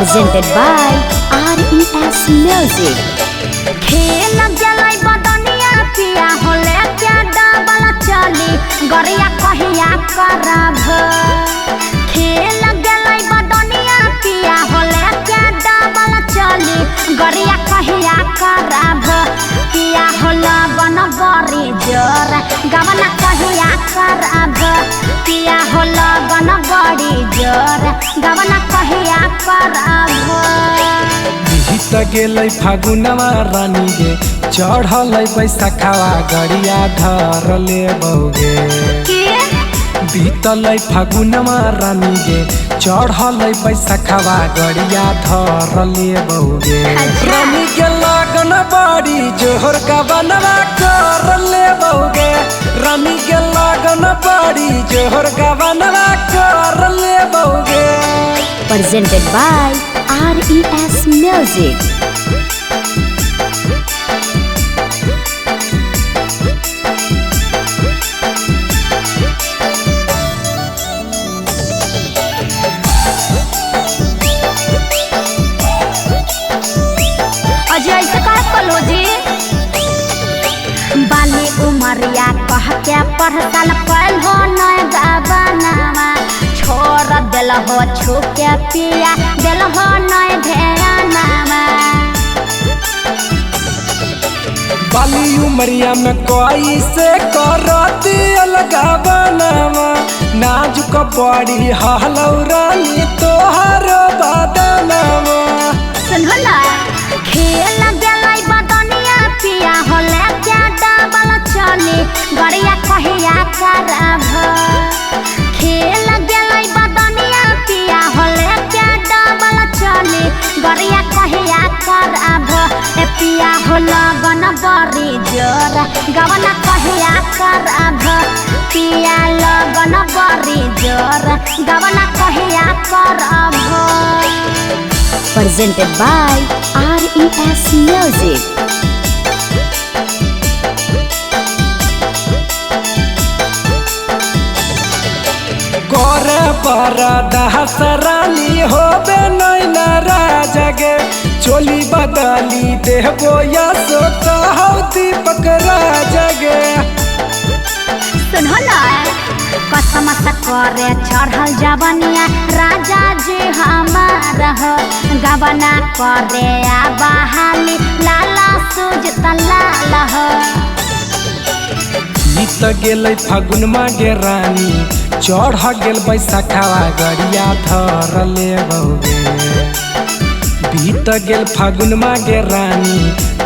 presented by RES Music. खेल जलाई बदनिया पिया होले क्या डबल चली गरिया कहिया करब। खेल जलाई बदनिया पिया होले क्या डबल चली गरिया कहिया करब। पिया होला बन बरी जोर गवना कहिया करब। पिया होला बन बड़ी जोर गवना कहिया करब। बीत गेलै फागुनवा रानी गे चढ़लै बैसाखावा गड़िया धर ले बौगे। बीतलै फागुनवा रानी गे चढ़लै बैसाखावा गड़िया धर ले बौगे। रानी के लगन बड़ी जोहर गवनवा कर ले बौगे। रानी के लगन बड़ी जोहर गवनवा कर ले बौगे। Presented by RES Music. Ajay से कह कलो जी बाली उमरिया कह के पढ़ साल पहल हो नय गबनावा छोड़ दिल हो छू के पिया दिल हो नय ध्यानावा। बाली उमरिया में कोई से करती अलगा बनावा नाजुक बड़ी हलौरानी तोहर बदनावा। सुनो ना खेल गलाई बदनिया पिया होले क्या डबल चली गरिया कहिया करब। खेल गलाई बदनिया पिया होले क्या डबल चली गरिया कहिया करब। ए पिया होला गन बरी जोर गवना कहिया करब। पिया लगन बरी जोर गवना कहिया करब। Presented by RES Music. करे पर दहसरानी होबे नैना राजगे चोली बदली देहबो या सो कहौ दीपक राजगे। सुनो ना कसम से करे चढ़ल जवनिया राजा जी हमार हो गवना करे आ बहाली लाला सूज तलाल हो। बीत गेलै फागुन मागे रानी चढ़ गेल बैसाखावा गड़िया धर ले बौगे। बीत गेल फागुन मागे रानी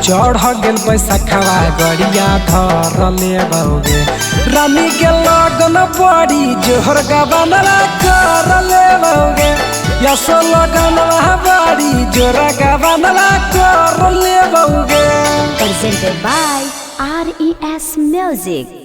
चढ़ गेल बैसाखावा गड़िया धर ले बौगे। रानी के लगन बड़ी जोहर गवनवा कर ले बौगे। यसो लगन बड़ी जोहर गवनवा कर ले बौगे। Presented by RES Music.